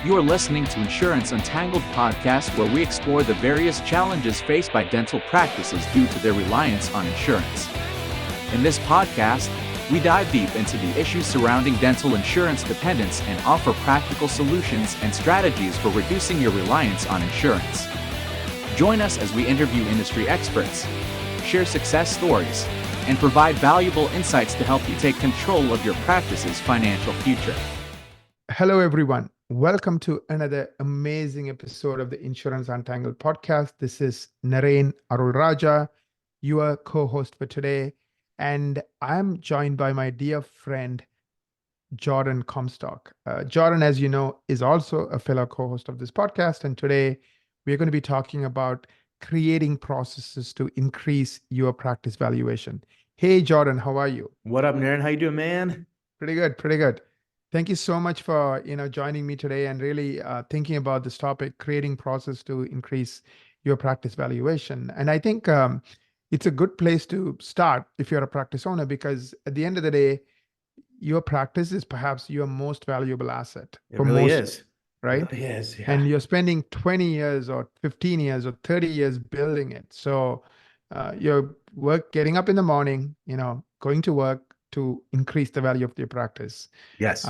You are listening to Insurance Untangled podcast, where we explore the various challenges faced by dental practices due to their reliance on insurance. In this podcast, we dive deep into the issues surrounding dental insurance dependence and offer practical solutions and strategies for reducing your reliance on insurance. Join us as we interview industry experts, share success stories, and provide valuable insights to help you take control of your practice's financial future. Hello, everyone. Welcome to another amazing episode of the Insurance Untangled podcast. This is Naren Arulraja, your co-host for today. And I'm joined by my dear friend, Jordon Comstock. Jordon, as you know, is also a fellow co-host of this podcast. And today we're going to be talking about creating processes to increase your practice valuation. Hey, Jordon, how are you? What up, Naren? How you doing, man? Pretty good, pretty good. Thank you so much for joining me today and really thinking about this topic, creating process to increase your practice valuation. And I think it's a good place to start if you're a practice owner, because at the end of the day, your practice is perhaps your most valuable asset. It really most, is. right? It really is, yeah. And you're spending 20 years or 15 years or 30 years building it. So your work, getting up in the morning, going to work to increase the value of your practice. Yes.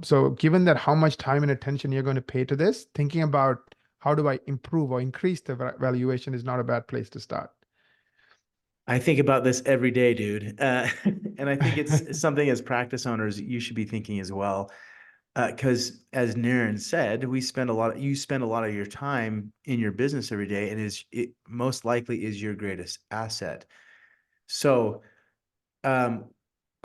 So given that how much time and attention you're going to pay to this, thinking about how do I improve or increase the valuation is not a bad place to start. I think about this every day, dude. And I think it's something as practice owners, you should be thinking as well. Because as Naren said, you spend a lot of your time in your business every day, and it most likely is your greatest asset. So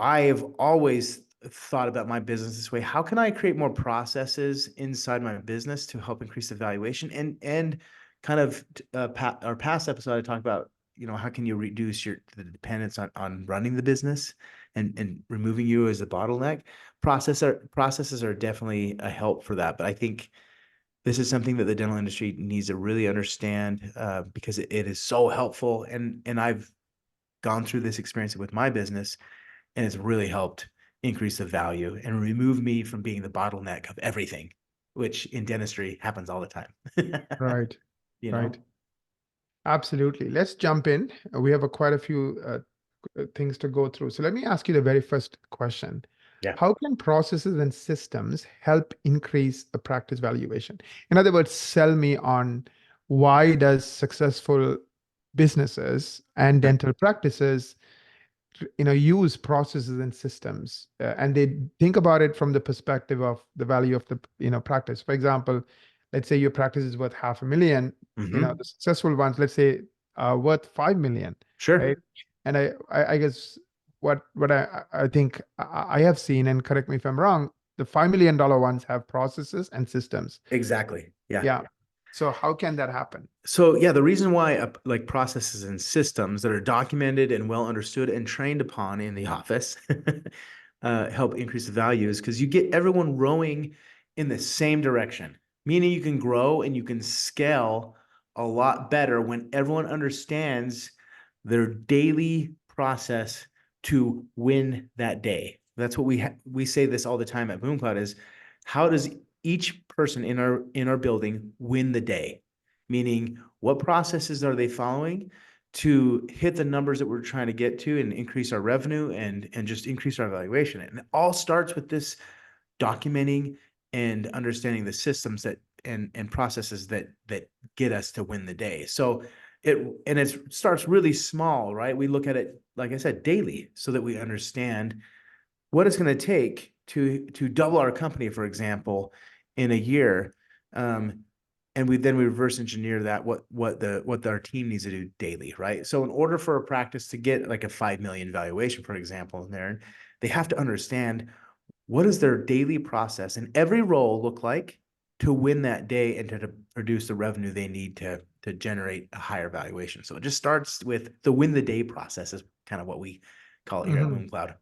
I have always thought about my business this way. How can I create more processes inside my business to help increase the valuation? And kind of our past episode, I talked about, how can you reduce the dependence on running the business and removing you as a bottleneck? Processes are definitely a help for that. But I think this is something that the dental industry needs to really understand because it is so helpful. And I've gone through this experience with my business, and it's really helped increase the value and remove me from being the bottleneck of everything, which in dentistry happens all the time. Right. Right. Absolutely. Let's jump in. We have quite a few things to go through. So let me ask you the very first question. Yeah. How can processes and systems help increase a practice valuation? In other words, sell me on why does successful businesses and dental practices use processes and systems, and they think about it from the perspective of the value of the practice. For example, let's say your practice is worth $500,000. Mm-hmm. The successful ones, let's say, are worth $5 million. Sure. Right? And I guess what I think I have seen, and correct me if I'm wrong, the $5 million ones have processes and systems. Exactly. Yeah. Yeah. So how can that happen? So yeah, the reason why like processes and systems that are documented and well understood and trained upon in the office help increase the value is because you get everyone rowing in the same direction, meaning you can grow and you can scale a lot better when everyone understands their daily process to win that day. That's what we say this all the time at BoomCloud is, how does each person in our building win the day? Meaning, what processes are they following to hit the numbers that we're trying to get to and increase our revenue and just increase our valuation? And it all starts with this documenting and understanding the systems that and processes that get us to win the day. So it starts really small, right? We look at it, like I said, daily, so that we understand what it's going to take to double our company, for example, in a year. And we reverse engineer that what our team needs to do daily, right? So in order for a practice to get like a 5 million valuation, for example, in there, they have to understand what does their daily process and every role look like to win that day and to produce the revenue they need to generate a higher valuation. So it just starts with the win the day process is kind of what we call it here at BoomCloud.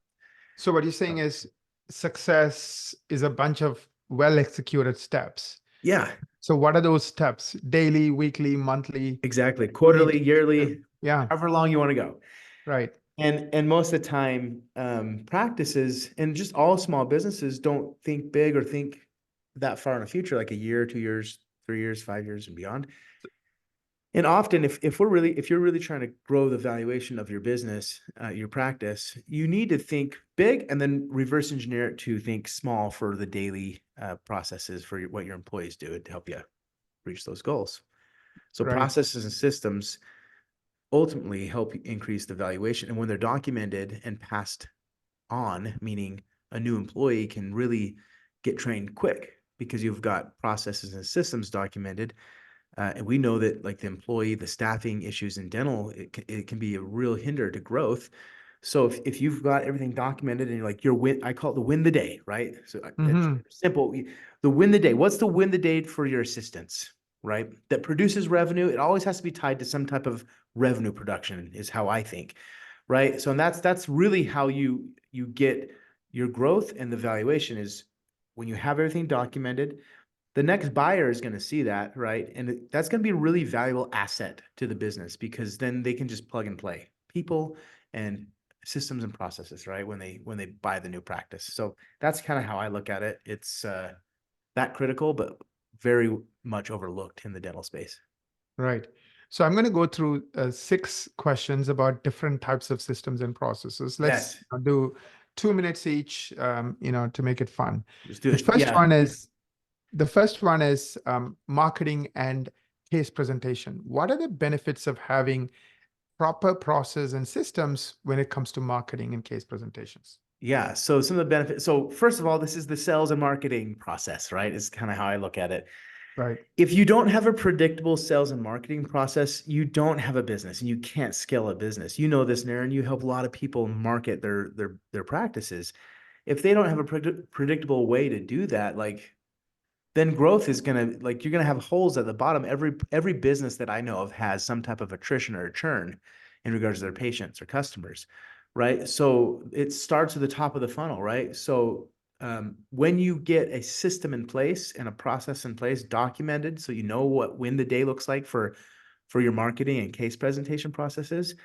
So what you're saying is success is a bunch of well-executed steps. Yeah. So what are those steps? Daily, weekly, monthly? Exactly. Quarterly, yearly, yeah, however long you want to go. Right. And most of the time, practices and just all small businesses don't think big or think that far in the future, like a year, 2 years, 3 years, 5 years, and beyond. And often, if you're really trying to grow the valuation of your business, your practice, you need to think big and then reverse engineer it to think small for the daily processes for what your employees do to help you reach those goals. So Right. processes and systems ultimately help increase the valuation, and when they're documented and passed on, meaning a new employee can really get trained quick because you've got processes and systems documented. And we know that like the staffing issues in dental, it can be a real hinder to growth. So if you've got everything documented and you're like, I call it the win the day, right? So it's simple. The win the day. What's the win the day for your assistants, right? That produces revenue. It always has to be tied to some type of revenue production is how I think, right? So and that's really how you get your growth, and the valuation is when you have everything documented. The next buyer is going to see that, right? And that's going to be a really valuable asset to the business because then they can just plug and play people and systems and processes, right? When they buy the new practice. So that's kind of how I look at it. It's that critical, but very much overlooked in the dental space. Right. So I'm going to go through 6 questions about different types of systems and processes. Let's do 2 minutes each, to make it fun. Just do The it. first one is marketing and case presentation. What are the benefits of having proper process and systems when it comes to marketing and case presentations? Yeah. So some of the benefits. So first of all, this is the sales and marketing process, right? Is kind of how I look at it. Right. If you don't have a predictable sales and marketing process, you don't have a business and you can't scale a business. You know this, Naren. You help a lot of people market their practices. If they don't have a predictable way to do that, like then growth is gonna you're gonna have holes at the bottom. Every business that I know of has some type of attrition or a churn in regards to their patients or customers, right? So it starts at the top of the funnel, right? So when you get a system in place and a process in place, documented, so you know when the day looks like for your marketing and case presentation processes,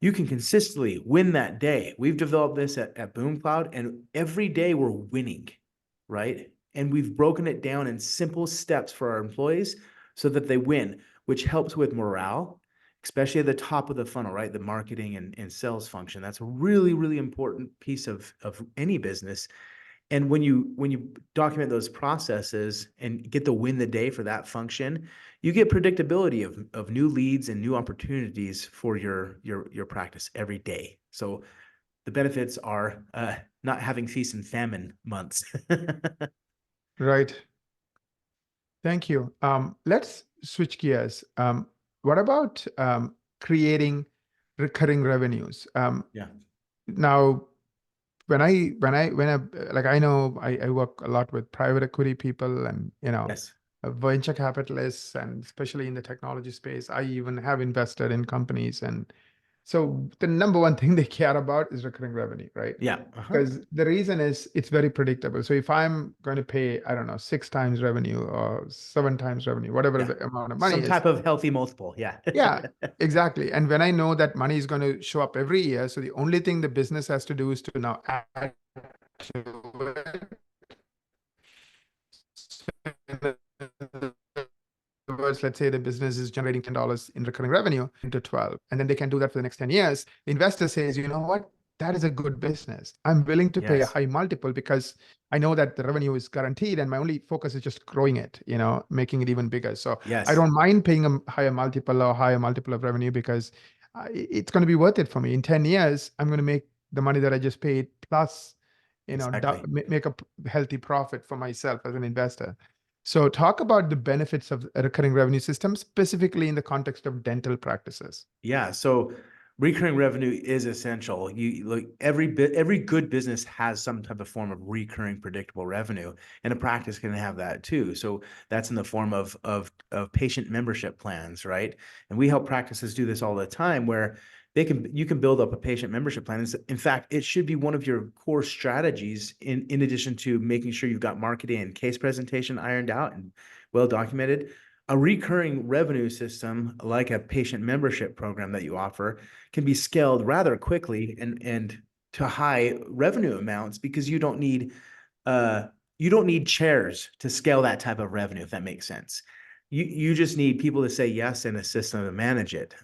you can consistently win that day. We've developed this at Boom Cloud, and every day we're winning, right? And we've broken it down in simple steps for our employees so that they win, which helps with morale, especially at the top of the funnel, right? The marketing and sales function. That's a really, really important piece of any business. And when you document those processes and get the win the day for that function, you get predictability of new leads and new opportunities for your practice every day. So the benefits are not having feast and famine months. Right. Thank you. Let's switch gears. What about creating recurring revenues? Yeah. Now, I know I work a lot with private equity people and, Yes. venture capitalists, and especially in the technology space. I even have invested in companies. And so the number one thing they care about is recurring revenue, right? Yeah. Because the reason is it's very predictable. So if I'm going to pay, I don't know, 6 times revenue or 7 times revenue, whatever the amount of money Some is. type of healthy multiple. Yeah. Yeah, exactly. And when I know that money is going to show up every year, so the only thing the business has to do is to now add to it. Let's say the business is generating $10 in recurring revenue into 12, and then they can do that for the next 10 years. The investor says, you know what? That is a good business. I'm willing to pay a high multiple because I know that the revenue is guaranteed and my only focus is just growing it, making it even bigger. So I don't mind paying a higher multiple of revenue because it's going to be worth it for me. In 10 years, I'm going to make the money that I just paid plus, make a healthy profit for myself as an investor. So talk about the benefits of a recurring revenue system, specifically in the context of dental practices. Yeah. So recurring revenue is essential. You look, every good business has some type of form of recurring predictable revenue, and a practice can have that too. So that's in the form of patient membership plans, right? And we help practices do this all the time, where you can build up a patient membership plan. In fact, it should be one of your core strategies in addition to making sure you've got marketing and case presentation ironed out and well documented. A recurring revenue system like a patient membership program that you offer can be scaled rather quickly and to high revenue amounts because you don't need you don't need chairs to scale that type of revenue, if that makes sense. You just need people to say yes and a system to manage it.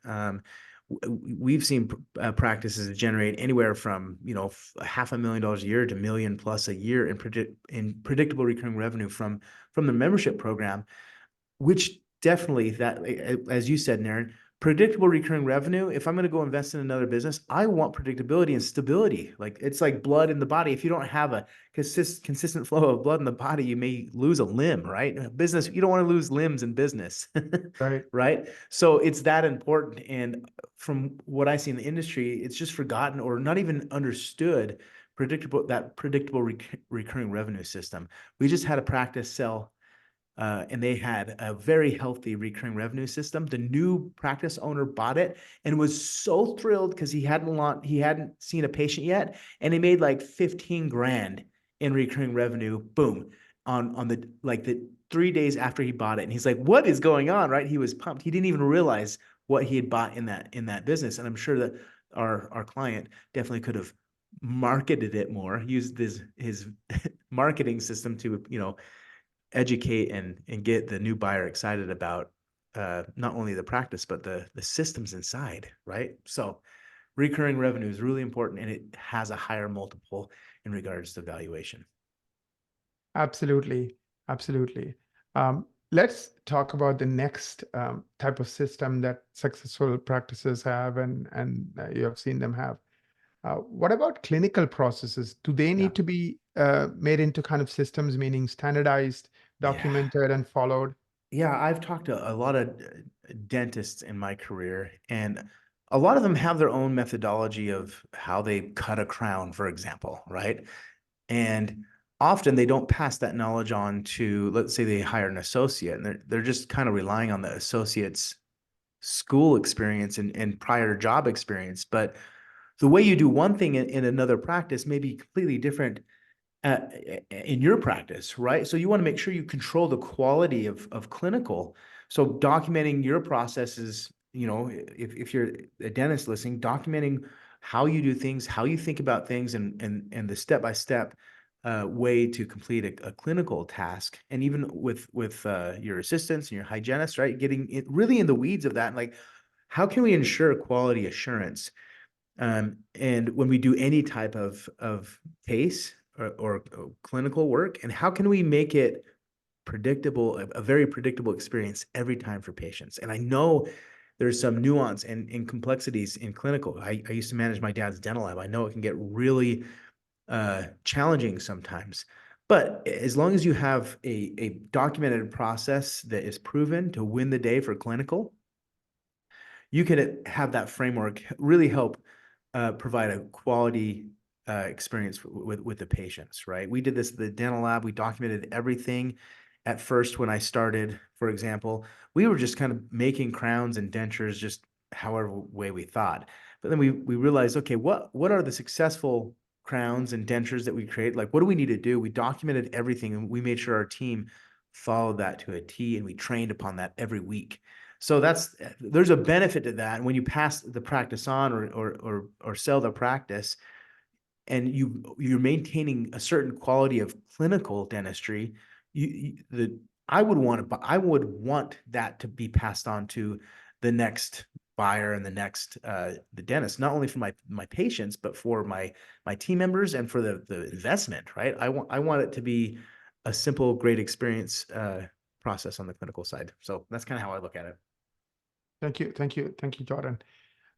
We've seen practices generate anywhere from $500,000 a year to $1 million plus a year in predictable recurring revenue from the membership program, which definitely, that, as you said, Naren, predictable recurring revenue. If I'm going to go invest in another business, I want predictability and stability. Like, it's like blood in the body. If you don't have a consistent flow of blood in the body, you may lose a limb, right? Business, you don't want to lose limbs in business, Right. right? So it's that important. And from what I see in the industry, it's just forgotten or not even understood predictable recurring revenue system. We just had a practice sell and they had a very healthy recurring revenue system. The new practice owner bought it and was so thrilled because he hadn't seen a patient yet, and he made like 15 grand in recurring revenue. Boom, on the 3 days after he bought it, and he's like, "What is going on?" Right? He was pumped. He didn't even realize what he had bought in that business, and I'm sure that our client definitely could have marketed it more, used his marketing system to educate and get the new buyer excited about not only the practice but the systems inside, right? So recurring revenue is really important, and it has a higher multiple in regards to valuation. Absolutely. Absolutely. Let's talk about the next type of system that successful practices have, and you have seen them have. What about clinical processes? Do they Yeah. need to be made into kind of systems, meaning standardized, Yeah. documented, and followed? Yeah, I've talked to a lot of dentists in my career, and a lot of them have their own methodology of how they cut a crown, for example, right? And often they don't pass that knowledge on to, let's say they hire an associate, and they're just kind of relying on the associate's school experience and prior job experience. But the way you do one thing in another practice may be completely different in your practice, right? So you want to make sure you control the quality of clinical. So documenting your processes, if you're a dentist listening, documenting how you do things, how you think about things, and the step-by-step way to complete a clinical task. And even with your assistants and your hygienists, right? Getting it really in the weeds of that. Like, how can we ensure quality assurance? And when we do any type of case or clinical work, and how can we make it predictable, a very predictable experience every time for patients? And I know there's some nuance and complexities in clinical. I used to manage my dad's dental lab. I know it can get really challenging sometimes. But as long as you have a documented process that is proven to win the day for clinical, you can have that framework really help provide a quality experience with the patients, right? We did this at the dental lab. We documented everything. At first, when I started, for example, we were just kind of making crowns and dentures just however way we thought. But then we realized, okay, what are the successful crowns and dentures that we create? Like, what do we need to do? We documented everything, and we made sure our team followed that to a T, and we trained upon that every week. So there's a benefit to that. And when you pass the practice on or sell the practice, and you're maintaining a certain quality of clinical dentistry, I would want that to be passed on to the next buyer and the dentist, not only for my patients, but for my team members and for the investment, right? I want it to be a simple, great experience process on the clinical side. So that's kind of how I look at it. Thank you. Thank you. Thank you, Jordan.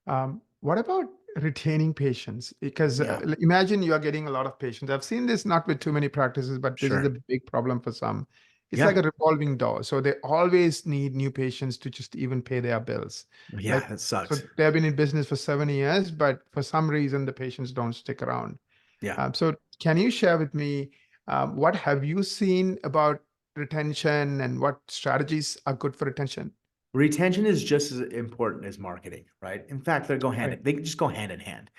What about retaining patients? Because Yeah. imagine you are getting a lot of patients. I've seen this not with too many practices, but this is Sure. a big problem for some. It's Yeah. like a revolving door. So they always need new patients to just even pay their bills. Yeah, Like, that so sucks. they've been in business for 7 years, but for some reason the patients don't stick around. Yeah. So can you share with me what have you seen about retention and what strategies are good for retention? Retention is just as important as marketing, right? In fact, they Right. just go hand in hand.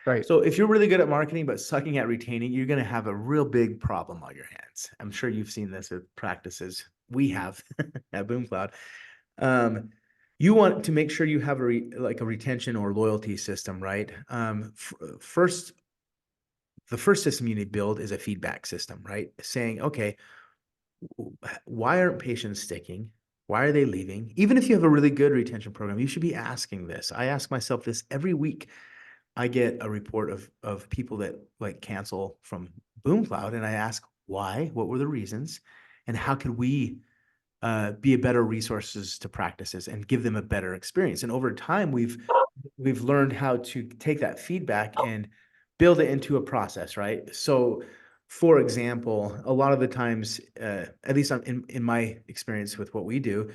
Right. So if you're really good at marketing but sucking at retaining, you're going to have a real big problem on your hands. I'm sure you've seen this with practices we have at BoomCloud. You want to make sure you have a retention or loyalty system, right? First, the first system you need to build is a feedback system, right? Saying, okay, why aren't patients sticking? Why are they leaving? Even if you have a really good retention program, you should be asking this. I ask myself this every week. I get a report of people that like cancel from BoomCloud, and I ask why, what were the reasons, and how could we be a better resources to practices and give them a better experience. And over time, we've learned how to take that feedback and build it into a process, right? So, for example, a lot of the times, at least in my experience with what we do,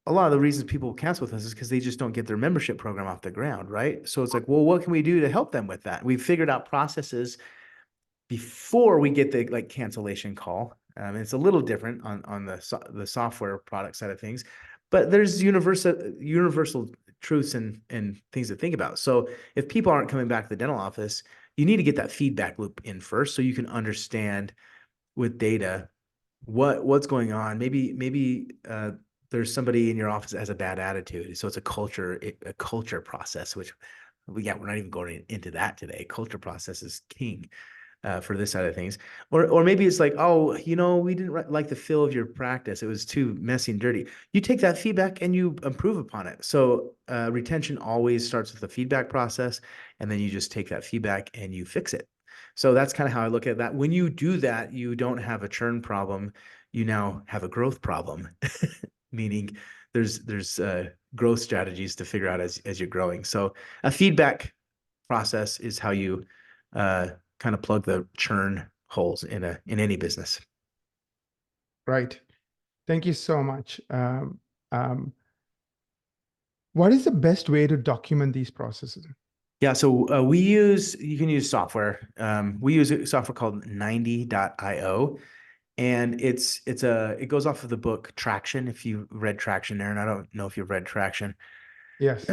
a lot of the reasons people cancel with us is because they just don't get their membership program off the ground, right? So it's like, well, what can we do to help them with that? We've figured out processes before we get the like cancellation call. It's a little different on the software product side of things, but there's universal truths and things to think about. So if people aren't coming back to the dental office, you need to get that feedback loop in first so you can understand with data what's going on. Maybe there's somebody in your office that has a bad attitude. So it's a culture process, which we're not even going into that today. Culture process is king for this side of things. Or maybe it's like, oh, we didn't like the feel of your practice. It was too messy and dirty. You take that feedback and you improve upon it. So retention always starts with the feedback process, and then you just take that feedback and you fix it. So that's kind of how I look at that. When you do that, you don't have a churn problem. You now have a growth problem, meaning there's growth strategies to figure out as you're growing. So a feedback process is how you kind of plug the churn holes in any business. Right. Thank you so much. What is the best way to document these processes? Yeah, so you can use software. We use a software called 90.io, and it goes off of the book Traction. If you read Traction, Aaron, I don't know if you've read Traction. Yes.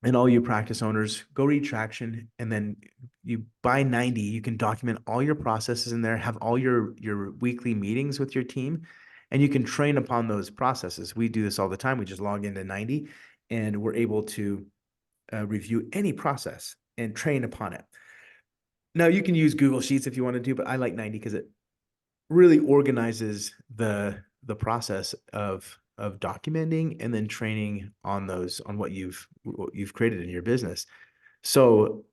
And all you practice owners, go read Traction, and then you buy 90. You can document all your processes in there, have all your weekly meetings with your team, and you can train upon those processes. We do this all the time. We just log into 90, and we're able to review any process and train upon it. Now, you can use Google Sheets if you want to do, but I like 90 because it really organizes the process of documenting and then training on what you've created in your business. So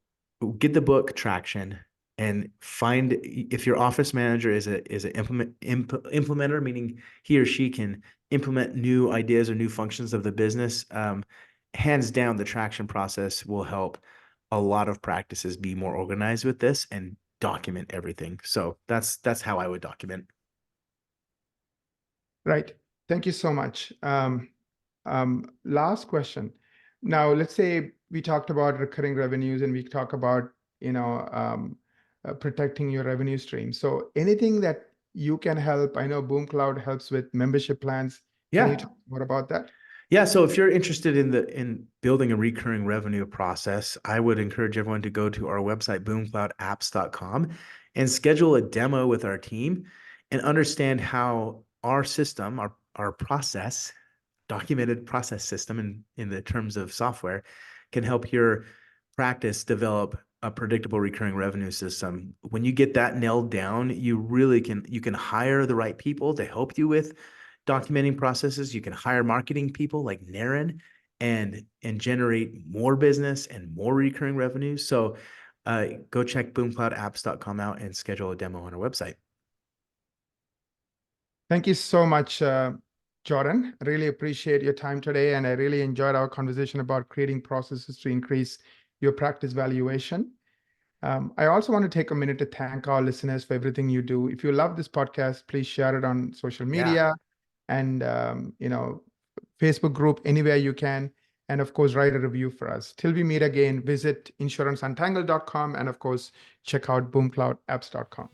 get the book Traction and find if your office manager is an implementer, meaning he or she can implement new ideas or new functions of the business. Hands down, the Traction process will help a lot of practices be more organized with this and document everything. So that's how I would document. Right. Thank you so much. Last question. Now, let's say we talked about recurring revenues and we talk about, protecting your revenue stream. So anything that you can help, I know BoomCloud helps with membership plans. Can you talk more about that? Yeah, so if you're interested in building a recurring revenue process, I would encourage everyone to go to our website, boomcloudapps.com, and schedule a demo with our team and understand how our system, our process, documented process system in the terms of software, can help your practice develop a predictable recurring revenue system. When you get that nailed down, you can hire the right people to help you with documenting processes. You can hire marketing people like Naren and generate more business and more recurring revenue. So go check boomcloudapps.com out and schedule a demo on our website. Thank you so much, Jordon. I really appreciate your time today, and I really enjoyed our conversation about creating processes to increase your practice valuation. I also want to take a minute to thank our listeners for everything you do. If you love this podcast, please share it on social media and Facebook group, anywhere you can. And of course, write a review for us. Till we meet again, visit insuranceuntangled.com and of course, check out boomcloudapps.com.